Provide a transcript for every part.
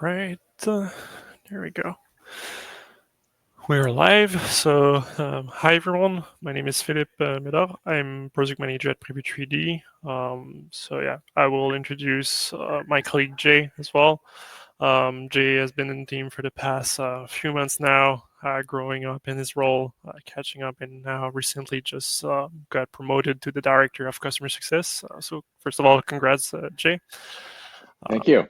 right, there we go. We're live. So, hi everyone. My name is Bedard. I'm project manager at Prevu3D. So yeah, I will introduce my colleague Jay as well. Jay has been in the team for the past few months now, growing up in his role, catching up, and now recently just got promoted to the director of customer success. So first of all, congrats, Jay. Thank you.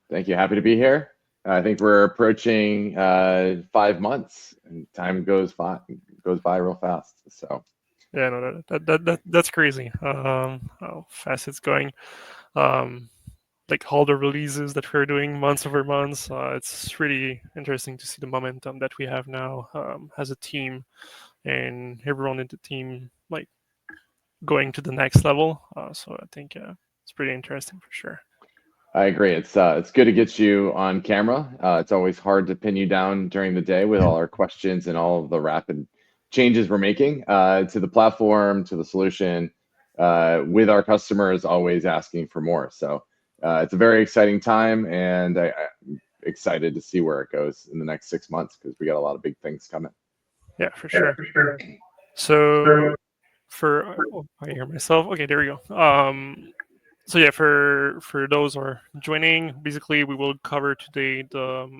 Thank you. Happy to be here. I think we're approaching 5 months, and time goes by real fast. So yeah, no, that's crazy. How fast it's going. Like all the releases that we're doing months over months, it's really interesting to see the momentum that we have now as a team, and everyone in the team like going to the next level. So I think it's pretty interesting for sure. I agree. It's good to get you on camera. It's always hard to pin you down during the day with all our questions and all of the rapid changes we're making to the platform, to the solution, with our customers always asking for more. So it's a very exciting time, and I'm excited to see where it goes in the next 6 months because we got a lot of big things coming. Yeah, for sure. So I hear myself. Okay, there we go. So yeah, for those who are joining, basically we will cover today the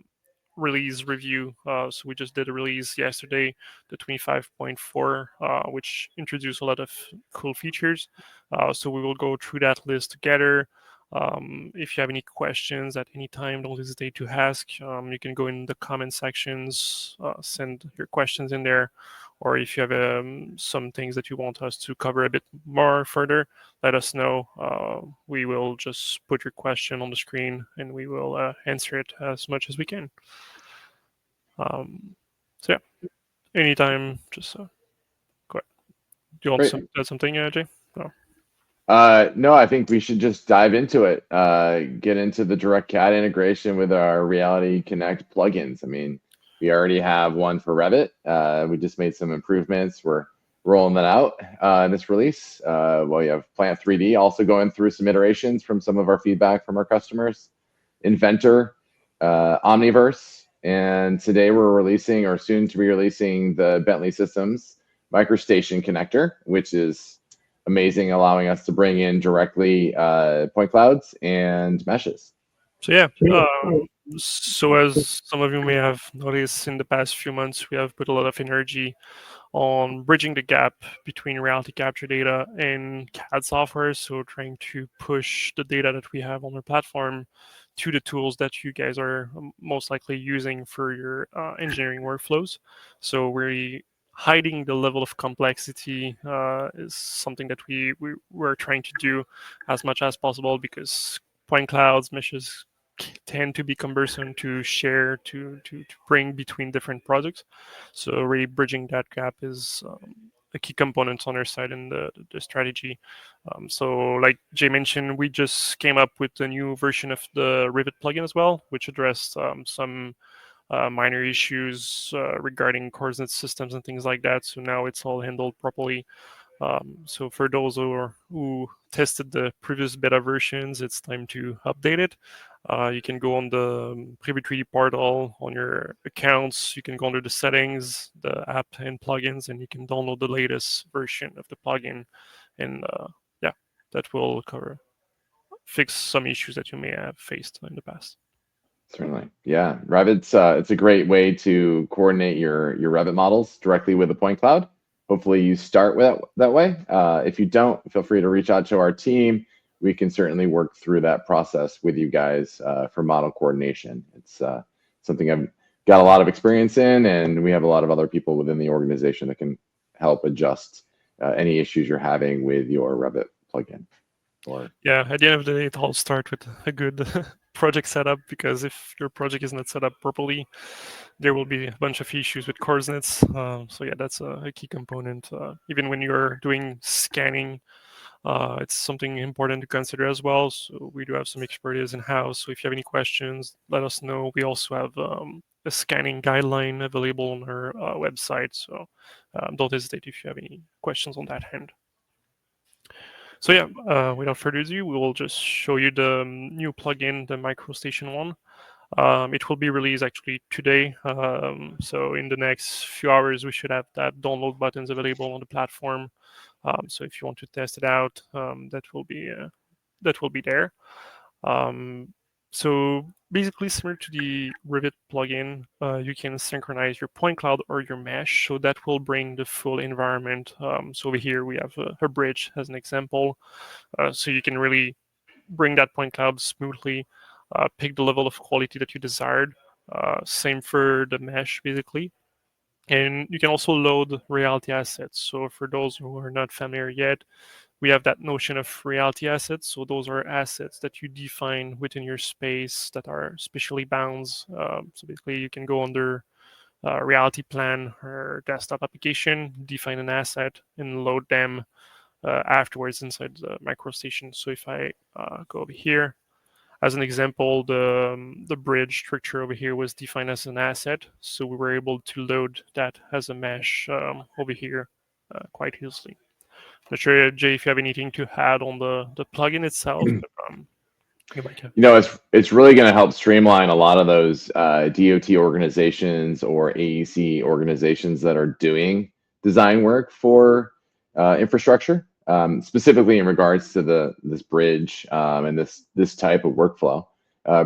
release review. So we just did a release yesterday, the 25.4, which introduced a lot of cool features. So we will go through that list together. If you have any questions at any time, don't hesitate to ask. You can go in the comment sections, send your questions in there, or if you have some things that you want us to cover a bit more further, let us know. We will just put your question on the screen and we will answer it as much as we can. So yeah, anytime, just go ahead. Do you want to add something, Jay? No, I think we should just dive into it. Get into the direct CAD integration with our RealityConnect plugins. I mean, we already have one for Revit. We just made some improvements. We're rolling that out in this release. Well, you have Prevu3D also going through some iterations from some of our feedback from our customers. Inventor, Omniverse, and today we're releasing, or soon to be releasing, the Bentley Systems MicroStation connector, which is amazing, allowing us to bring in directly point clouds and meshes. So yeah, so as some of you may have noticed in the past few months, we have put a lot of energy on bridging the gap between reality capture data and CAD software. So trying to push the data that we have on our platform to the tools that you guys are most likely using for your engineering workflows. So we're hiding the level of complexity is something that we're trying to do as much as possible, because point clouds, meshes tend to be cumbersome to share, to bring between different projects. So really bridging that gap is a key component on our side in the strategy. So like Jay mentioned, we just came up with a new version of the Revit plugin as well, which addressed some minor issues regarding coordinate systems and things like that. So now it's all handled properly. So for those who tested the previous beta versions, it's time to update it. You can go on the Prevu3D portal on your accounts. You can go under the settings, the app and plugins, and you can download the latest version of the plugin. And yeah, that will fix some issues that you may have faced in the past. Certainly, yeah. Revit's it's a great way to coordinate your Revit models directly with the point cloud. Hopefully, you start with that way. If you don't, feel free to reach out to our team. We can certainly work through that process with you guys for model coordination. It's something I've got a lot of experience in, and we have a lot of other people within the organization that can help adjust any issues you're having with your Revit plugin. Yeah, at the end of the day, it all starts with a good project setup, because if your project is not set up properly, there will be a bunch of issues with coordinates. So yeah, that's a key component. Even when you're doing scanning, it's something important to consider as well. So we do have some expertise in-house. So if you have any questions, let us know. We also have a scanning guideline available on our website. So don't hesitate if you have any questions on that end. So yeah, without further ado, we will just show you the new plugin, the MicroStation one. It will be released actually today. So in the next few hours, we should have that download buttons available on the platform. So if you want to test it out, that will be there. Um, so basically, similar to the Rivet plugin, you can synchronize your point cloud or your mesh. So that will bring the full environment. So over here we have a bridge as an example. So you can really bring that point cloud smoothly, pick the level of quality that you desired. Same for the mesh, basically. And you can also load reality assets. So for those who are not familiar yet, we have that notion of reality assets. So those are assets that you define within your space that are spatially bound. So basically, you can go under reality plan or desktop application, define an asset, and load them afterwards inside the MicroStation. So if I go over here, as an example, the bridge structure over here was defined as an asset, so we were able to load that as a mesh over here quite easily. Not sure, Jay, if you have anything to add on the plugin itself, but you might have. It's really going to help streamline a lot of those DOT organizations or AEC organizations that are doing design work for infrastructure, specifically in regards to this bridge and this type of workflow.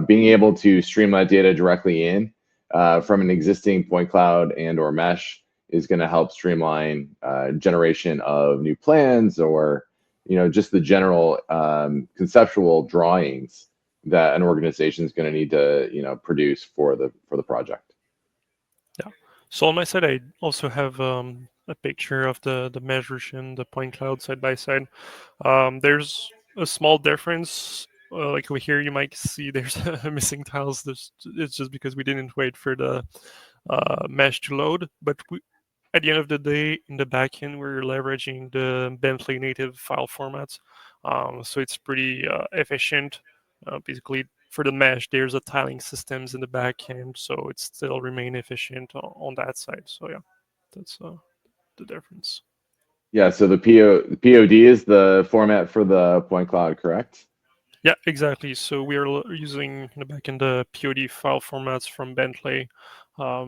Being able to stream that data directly in from an existing point cloud and/or mesh is going to help streamline generation of new plans or just the general conceptual drawings that an organization is going to need to produce for the project. Yeah. So on my side, I also have a picture of the mesh version, the point cloud side by side. There's a small difference. Like over here, you might see there's missing tiles. It's just because we didn't wait for the mesh to load. But at the end of the day, in the backend, we're leveraging the Bentley native file formats. So it's pretty efficient. Basically, for the mesh, there's a tiling systems in the backend, so it still remain efficient on that side. So yeah, that's the difference. Yeah, so the POD is the format for the point cloud, correct? Yeah, exactly. So we are using in the backend the POD file formats from Bentley.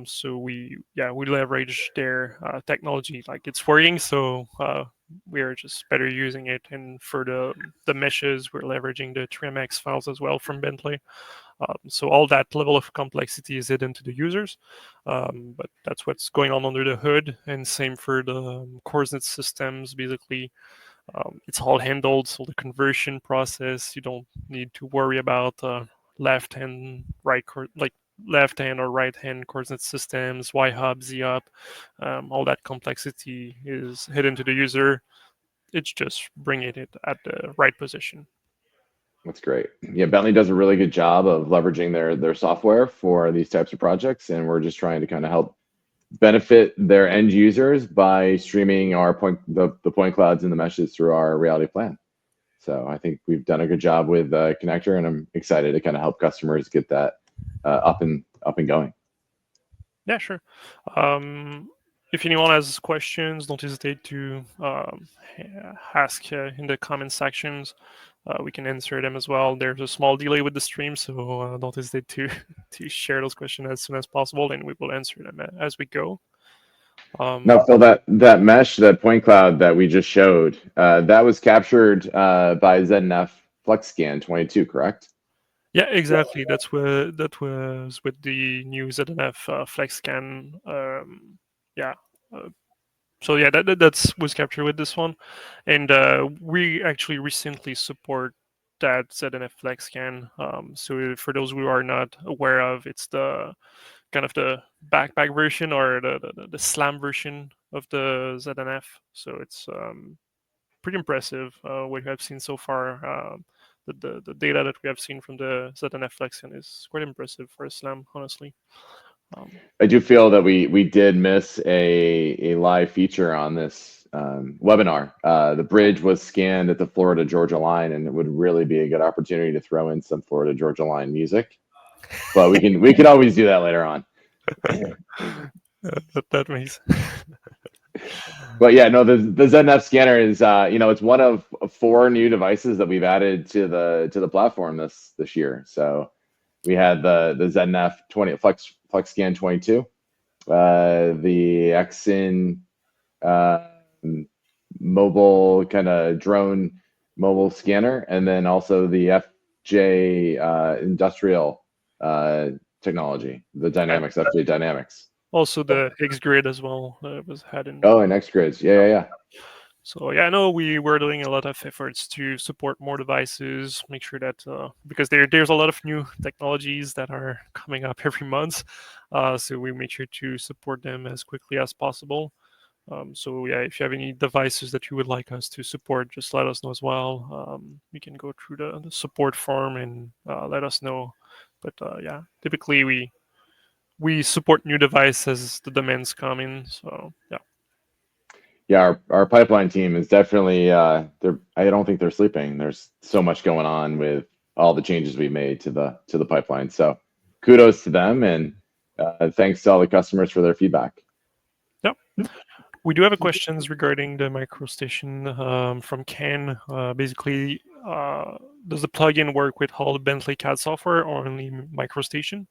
So we leverage their technology. Like it's working, so we are just better using it. And for the meshes, we're leveraging the 3MX files as well from Bentley. So all that level of complexity is hidden to the users, but that's what's going on under the hood. And same for the coordinate systems. Basically, it's all handled. So the conversion process, you don't need to worry about left hand, like left hand or right hand coordinate systems, Y hub, Z hub. All that complexity is hidden to the user. It's just bringing it at the right position. That's great. Yeah, Bentley does a really good job of leveraging their software for these types of projects, and we're just trying to kind of help benefit their end users by streaming the point clouds and the meshes through our reality plan. So I think we've done a good job with Connector, and I'm excited to kind of help customers get that up and going. Yeah, sure. If anyone has questions, don't hesitate to ask in the comment sections. We can answer them as well. There's a small delay with the stream, so don't hesitate to to share those questions as soon as possible, and we will answer them as we go. Now, Phil, that mesh, that point cloud that we just showed, that was captured by ZNF FlexScan 22, correct? Yeah, exactly. That was with the new ZNF FlexScan. Yeah. Uh, so yeah, that's was captured with this one, and we actually recently support that ZNF FlexScan. So for those who are not aware of, it's the kind of the backpack version or the SLAM version of the ZNF. So it's pretty impressive what we have seen so far. The data that we have seen from the ZNF FlexScan is quite impressive for a SLAM, honestly. I do feel that we did miss a live feature on this webinar. The bridge was scanned at the Florida Georgia line, and it would really be a good opportunity to throw in some Florida Georgia line music. But we can always do that later on. That makes. But yeah, no, the ZNF scanner is it's one of 4 new devices that we've added to the platform this year. So We had the ZenF 20 FlexScan 22, the Exyn mobile kind of drone mobile scanner, and then also the FJ industrial technology, the Dynamics, FJ Dynamics. Also the X-Grid as well was had in. Oh, and X-Grids, yeah. So yeah, I know we were doing a lot of efforts to support more devices, make sure that because there's a lot of new technologies that are coming up every month, so we make sure to support them as quickly as possible. So yeah, if you have any devices that you would like us to support, just let us know as well. We can go through the support form and let us know. But yeah, typically we support new devices as the demands come in. So yeah. Yeah, our pipeline team is definitely I don't think they're sleeping. There's so much going on with all the changes we made to the pipeline. So kudos to them, and thanks to all the customers for their feedback. Yep. We do have a questions regarding the MicroStation from Ken. Basically, does the plugin work with all the Bentley CAD software or only MicroStation?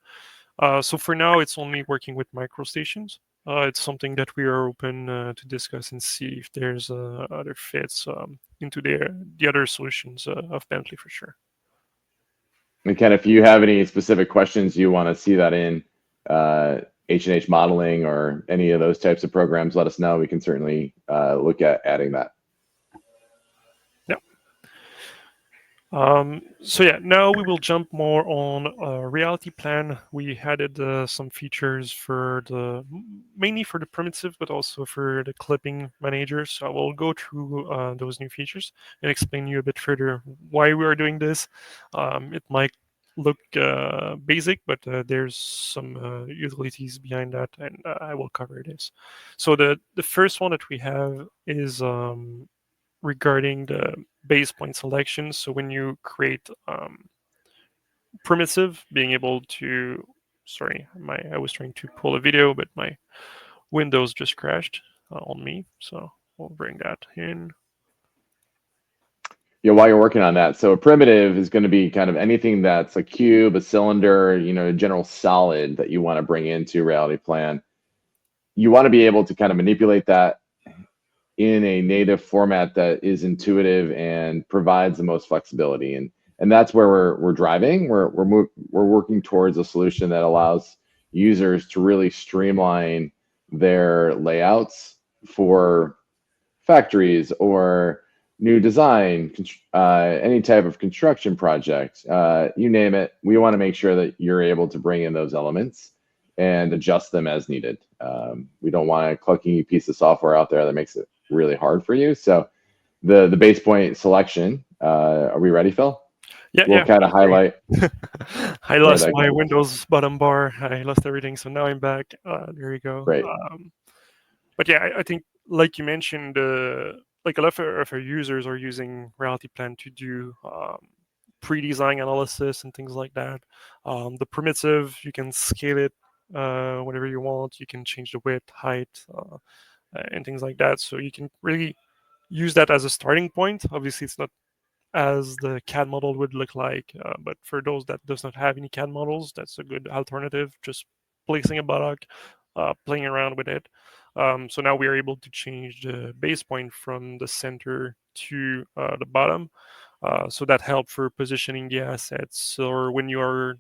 So for now, it's only working with MicroStations. It's something that we are open to discuss and see if there's other fits into the other solutions of Bentley for sure. And Ken, if you have any specific questions you want to see that in H&H modeling or any of those types of programs, let us know. We can certainly look at adding that. So yeah, now we will jump more on RealityPlan. We added some features for mainly for the primitive, but also for the clipping manager. So I will go through those new features and explain you a bit further why we are doing this. It might look basic, but there's some utilities behind that, and I will cover this. So the first one that we have is regarding the base point selection. So when you create primitive, being able to, sorry, I was trying to pull a video, but my Windows just crashed on me. So we'll bring that in. Yeah, while you're working on that, so a primitive is going to be kind of anything that's a cube, a cylinder, a general solid that you want to bring into RealityPlan. You want to be able to kind of manipulate that in a native format that is intuitive and provides the most flexibility, and that's where we're driving. We're working towards a solution that allows users to really streamline their layouts for factories or new design, any type of construction project, you name it. We want to make sure that you're able to bring in those elements and adjust them as needed. We don't want a clunky piece of software out there that makes it really hard for you. So the base point selection, are we ready, Phil? Yeah, we'll kind of highlight. I lost my Windows bottom bar. I lost everything, so now I'm back. There you go. Great. But yeah, I think, like you mentioned, like a lot of our users are using RealityPlan to do pre-design analysis and things like that. The primitive, you can scale it whatever you want. You can change the width, height, and things like that. So you can really use that as a starting point. Obviously, it's not as the CAD model would look like, but for those that does not have any CAD models, that's a good alternative. Just placing a buttock, playing around with it. So now we are able to change the base point from the center to the bottom. So that helps for positioning the assets, or when you are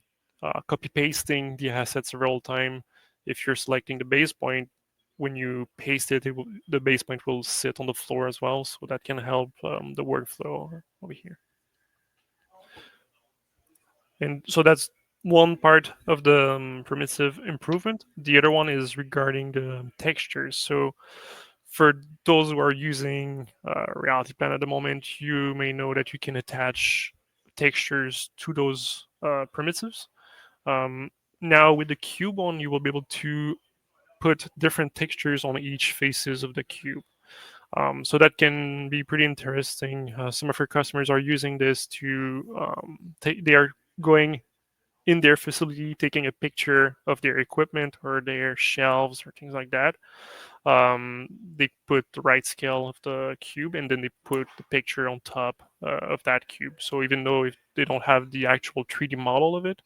copy pasting the assets several times. If you're selecting the base point, when you paste it, the base point will sit on the floor as well. So that can help the workflow over here. And so that's one part of the primitive improvement. The other one is regarding the textures. So for those who are using RealityPlan at the moment, you may know that you can attach textures to those primitives. Now with the cube one, you will be able to put different textures on each faces of the cube. So that can be pretty interesting. Some of our customers are using this to they are going in their facility, taking a picture of their equipment or their shelves or things like that. They put the right scale of the cube, and then they put the picture on top of that cube. So even though if they don't have the actual 3D model of it,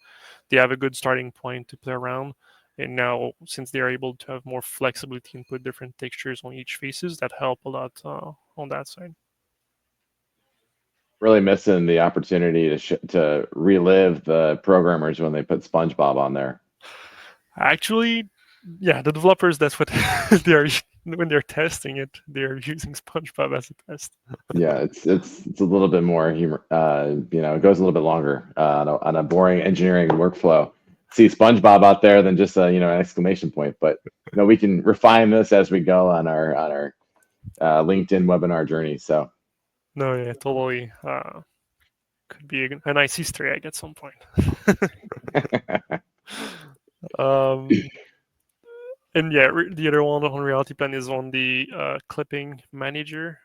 they have a good starting point to play around. And now, since they are able to have more flexibility and put different textures on each faces, that help a lot on that side. Really missing the opportunity to relive the programmers when they put SpongeBob on there. Actually, yeah, the developers, that's what they are when they're testing it. They're using SpongeBob as a test. Yeah, it's a little bit more humor. You know, it goes a little bit longer on a boring engineering workflow. See SpongeBob out there than just a an exclamation point. But we can refine this as we go on our LinkedIn webinar journey. So No, yeah, totally. Could be a nice Easter egg at some point. And yeah, the other one on RealityPlan is on the clipping manager.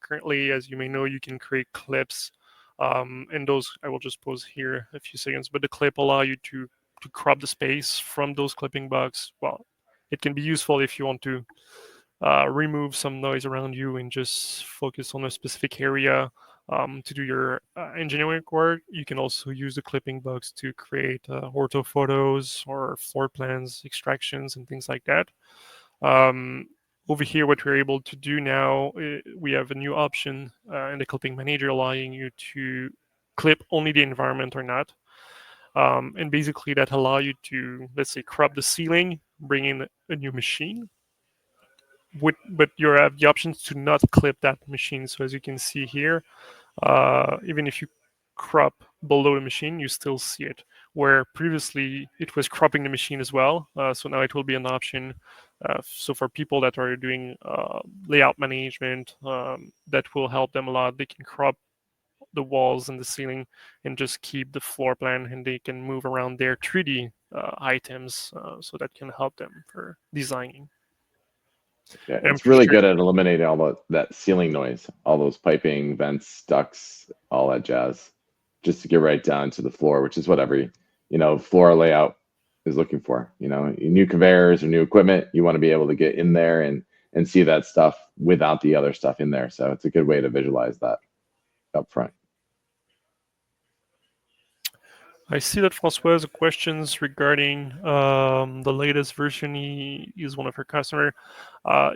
Currently, as you may know, you can create clips, and those I will just pause here a few seconds. But the clip allow you to crop the space from those clipping box. Well, it can be useful if you want to remove some noise around you and just focus on a specific area to do your engineering work. You can also use the clipping box to create ortho photos or floor plans, extractions, and things like that. Over here, what we're able to do now, we have a new option in the clipping manager allowing you to clip only the environment or not. And basically that allow you to, let's say, crop the ceiling, bring in a new machine, but you have the options to not clip that machine. So as you can see here, even if you crop below the machine, you still see it. Where previously it was cropping the machine as well. So now it will be an option. So for people that are doing layout management, that will help them a lot. They can crop the walls and the ceiling and just keep the floor plan, and they can move around their 3D items. So that can help them for designing. yeah, it's really good at eliminating all that ceiling noise, all those piping, vents, ducts, all that jazz, just to get right down to the floor, which is what every floor layout is looking for. New conveyors or new equipment, you want to be able to get in there and see that stuff without the other stuff in there. So it's a good way to visualize that up front. I see that Francois has questions regarding the latest version. He is one of her customers.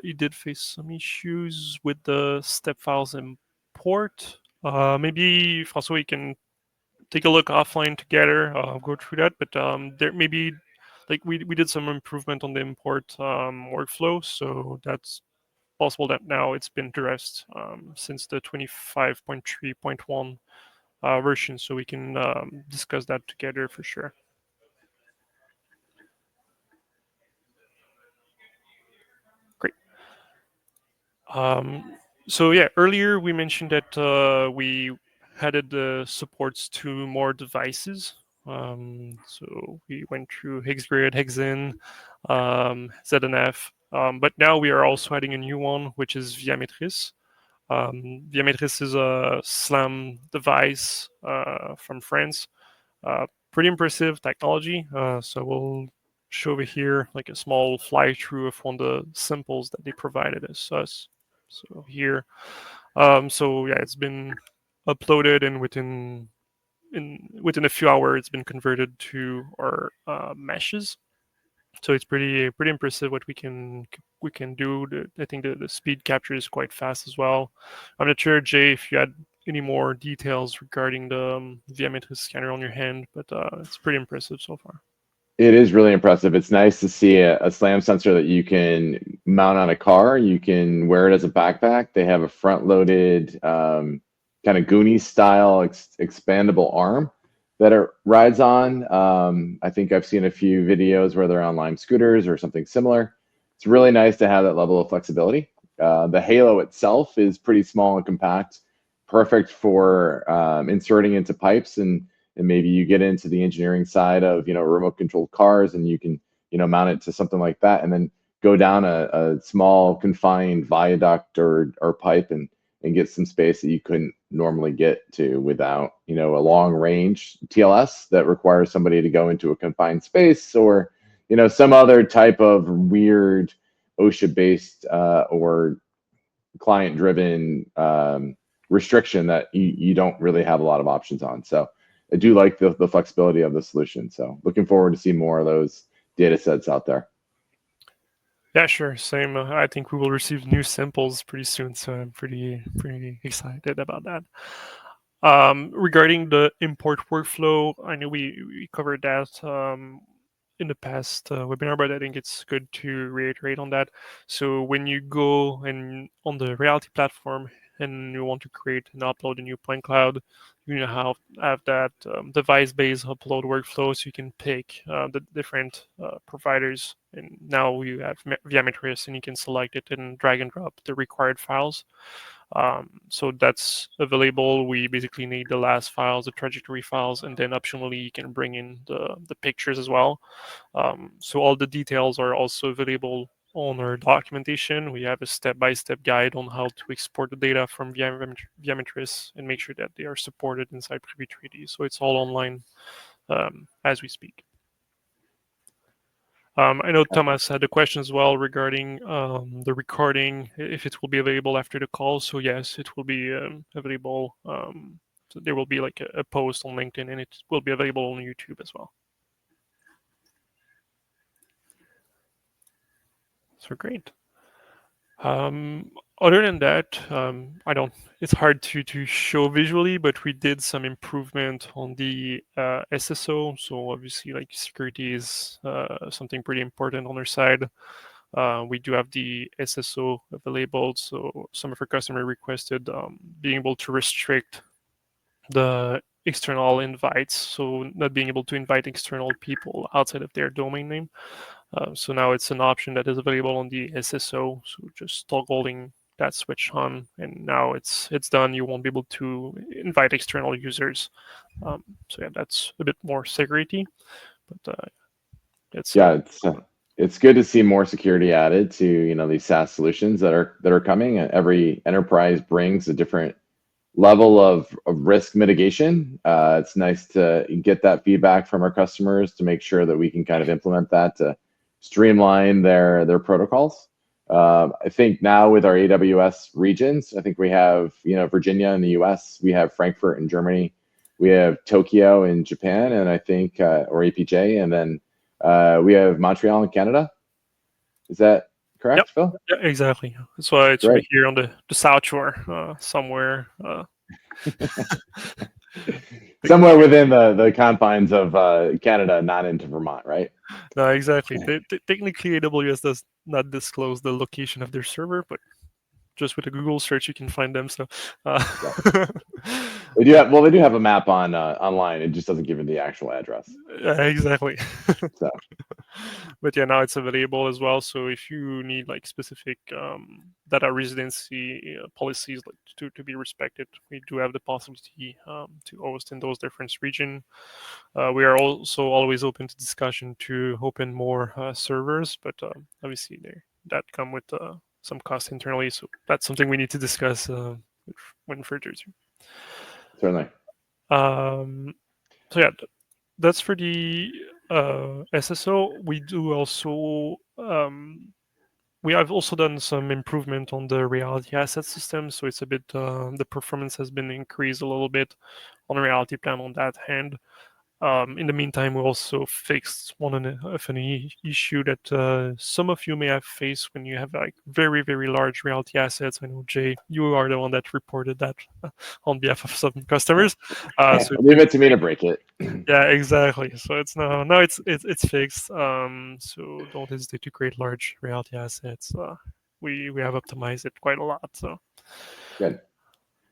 He did face some issues with the step files import. Maybe Francois, you can take a look offline together. Go through that. But there maybe like we did some improvement on the import workflow, so that's possible that now it's been addressed since the 25.3.1 version, so we can discuss that together for sure. Great. So yeah, earlier we mentioned that we added the supports to more devices. So we went through HexGrid, Hexin, ZNF, but now we are also adding a new one, which is Viametris. Viametris is a SLAM device from France. Pretty impressive technology. So we'll show over here like a small fly through of one of the samples that they provided us. So here, so yeah, it's been uploaded, and within a few hours, it's been converted to our meshes. So it's pretty impressive what we can do. I think the speed capture is quite fast as well. I'm not sure, Jay, if you had any more details regarding the Viametris scanner on your hand, but it's pretty impressive so far. It is really impressive. It's nice to see a SLAM sensor that you can mount on a car. You can wear it as a backpack. They have a front-loaded kind of Goonies style expandable arm that it rides on. I think I've seen a few videos where they're on Lime scooters or something similar. It's really nice to have that level of flexibility. The halo itself is pretty small and compact, perfect for inserting into pipes, and maybe you get into the engineering side of remote controlled cars, and you can mount it to something like that, and then go down a small confined viaduct or pipe and get some space that you couldn't normally get to without a long range TLS that requires somebody to go into a confined space, or some other type of weird OSHA-based or client-driven restriction that you don't really have a lot of options on. So I do like the flexibility of the solution. So looking forward to see more of those data sets out there. Yeah, sure. Same. I think we will receive new samples pretty soon, so I'm pretty excited about that. Regarding the import workflow, I know we covered that in the past webinar, but I think it's good to reiterate on that. So when you go and on the Reality platform and you want to create and upload a new point cloud, you have that device-based upload workflow, so you can pick the different providers. And now you have Viametris, and you can select it and drag and drop the required files. So that's available. We basically need the last files, the trajectory files, and then optionally you can bring in the pictures as well. So all the details are also available on our documentation. We have a step-by-step guide on how to export the data from Viametris and make sure that they are supported inside Prevu3D. So it's all online as we speak. I know Thomas had a question as well regarding the recording, if it will be available after the call. So yes, it will be available. So there will be like a post on LinkedIn, and it will be available on YouTube as well. So great. Other than that, it's hard to show visually, but we did some improvement on the SSO. So obviously, like, security is something pretty important on our side. We do have the SSO available. So some of our customers requested being able to restrict the external invites, so not being able to invite external people outside of their domain name. So now it's an option that is available on the SSO. So just toggling that switch on, and now it's done. You won't be able to invite external users. So yeah, that's a bit more security, but it's good to see more security added to these SaaS solutions that are coming. Every enterprise brings a different level of risk mitigation. It's nice to get that feedback from our customers to make sure that we can kind of implement that to streamline their protocols. I think now with our AWS regions, I think we have Virginia in the US, we have Frankfurt in Germany, we have Tokyo in Japan, and I think or APJ, and then we have Montreal in Canada. Is that correct, Yep. Phil? Yeah, exactly. That's why it's right here on the South Shore somewhere. Somewhere within the confines of Canada, not into Vermont, right? No, exactly. Technically, AWS does not disclose the location of their server, but just with a Google search, you can find them. So they do have a map on online. It just doesn't give you the actual address. Exactly. So. But yeah, now it's available as well. So if you need like specific data residency policies like to be respected, we do have the possibility to host in those different regions. We are also always open to discussion to open more servers, but obviously that come with some cost internally. So that's something we need to discuss when further to. Certainly. So yeah, that's for the SSO. We do also we have also done some improvement on the reality asset system, so it's a bit the performance has been increased a little bit on the reality plan on that hand. In the meantime, we also fixed one of an issue that some of you may have faced when you have like very, very large reality assets. I know, Jay, you are the one that reported that on behalf of some customers. So leave it to me to break it. Yeah, exactly. So it's now it's fixed. So don't hesitate to create large reality assets. We have optimized it quite a lot. So good.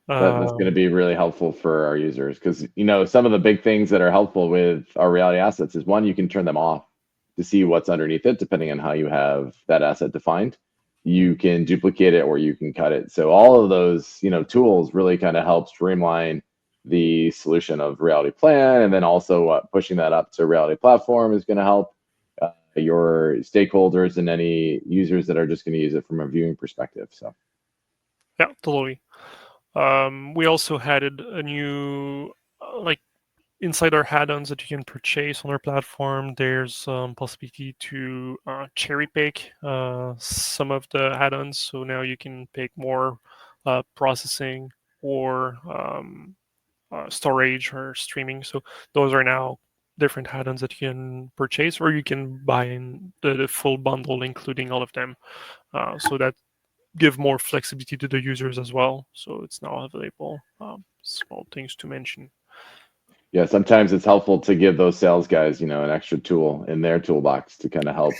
That's going to be really helpful for our users, because some of the big things that are helpful with our reality assets is, one, you can turn them off to see what's underneath it, depending on how you have that asset defined. You can duplicate it or you can cut it. So all of those tools really kind of help streamline the solution of RealityPlan, and then also pushing that up to RealityPlatform is going to help your stakeholders and any users that are just going to use it from a viewing perspective. So yeah, totally. We also added a new inside our add-ons that you can purchase on our platform, there's possibility to cherry pick some of the add-ons. So now you can pick more processing or storage or streaming. So those are now different add-ons that you can purchase, or you can buy in the full bundle, including all of them. So that give more flexibility to the users as well. So it's now available. Small things to mention. Yeah, sometimes it's helpful to give those sales guys, an extra tool in their toolbox to kind of help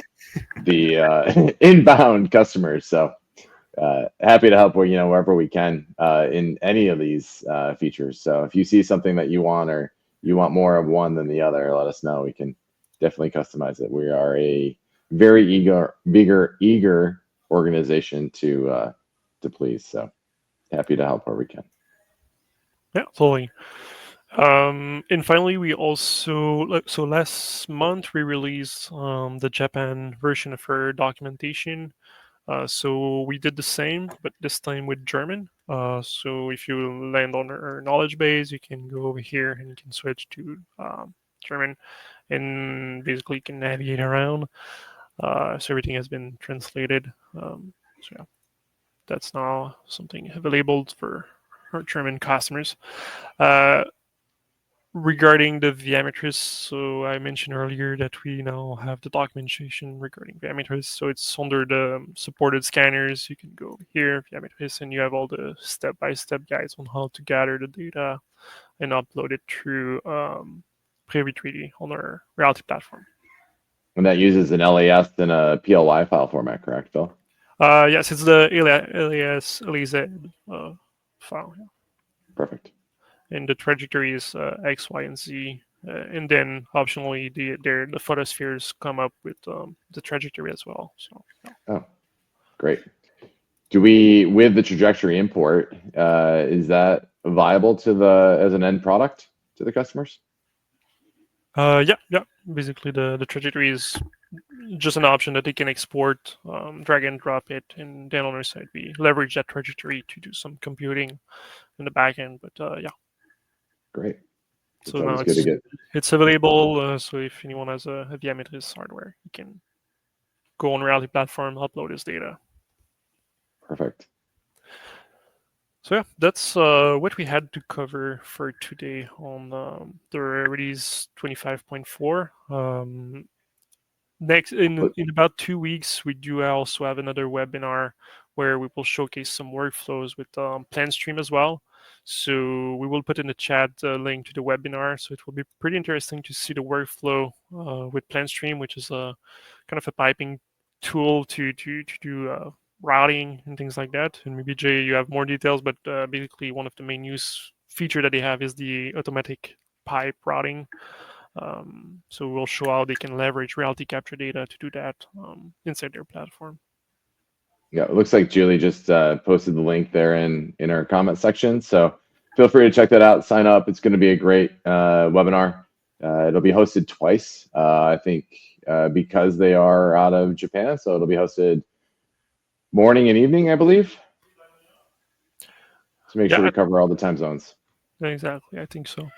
the inbound customers. So happy to help wherever we can in any of these features. So if you see something that you want, or you want more of one than the other, let us know. We can definitely customize it. We are a very eager organization to please. So happy to help where we can. Yeah, totally. And finally, we also, so last month we released the Japan version of our documentation. So we did the same, but this time with German. So if you land on our knowledge base, you can go over here and you can switch to German, and basically you can navigate around. So everything has been translated. So yeah, that's now something available for our German customers. Regarding the Viametris, so I mentioned earlier that we now have the documentation regarding Viametris. So it's under the supported scanners. You can go over here, Viametris, and you have all the step-by-step guides on how to gather the data and upload it through Prevu3D on our RealityPlatform. And that uses an LAS and a PLY file format, correct, Phil? Yes, it's the LAS file. Yeah. Perfect. And the trajectory is X, Y, and Z. And then optionally, the photospheres come up with the trajectory as well. So. Yeah. Oh, great. Do we, with the trajectory import, is that viable as an end product to the customers? Yeah. Basically, the trajectory is just an option that they can export, drag and drop it, and then on our side we leverage that trajectory to do some computing in the back end. But yeah. Great. So now it's available. So if anyone has a Viametris hardware, you can go on RealityPlatform, upload his data. Perfect. So yeah, that's what we had to cover for today on the release 25.4. Next, in about 2 weeks, we do also have another webinar where we will showcase some workflows with PlanStream as well. So we will put in the chat a link to the webinar. So it will be pretty interesting to see the workflow with PlanStream, which is a kind of a piping tool to do routing and things like that. And maybe Jay, you have more details, but basically one of the main use feature that they have is the automatic pipe routing. So we'll show how they can leverage reality capture data to do that inside their platform. Yeah, it looks like Julie just posted the link there in our comment section. So feel free to check that out, sign up. It's going to be a great webinar. It'll be hosted twice, I think, because they are out of Japan. So it'll be hosted morning and evening, I believe. To make sure we cover all the time zones. Exactly, I think so.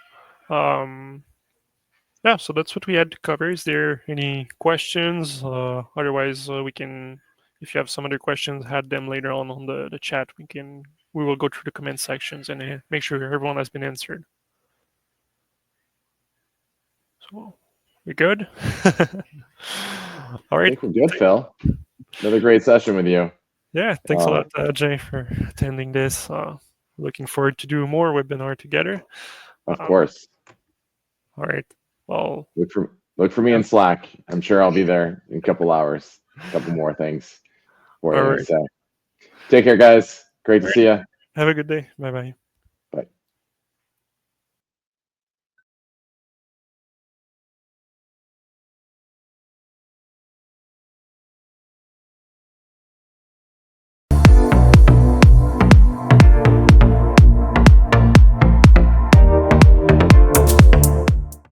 Yeah, so that's what we had to cover. Is there any questions? Otherwise, we can, if you have some other questions, add them later on the chat. We will go through the comment sections and make sure everyone has been answered. So we're good. All right. I think we're good, Phil. Another great session with you. Yeah, thanks a lot, Jay, for attending this. Looking forward to do more webinar together. Of course. All right. Well, look for me in Slack. I'm sure I'll be there in a couple hours. A couple more things for you. Right. So take care, guys. Great to see you. Have a good day. Bye-bye.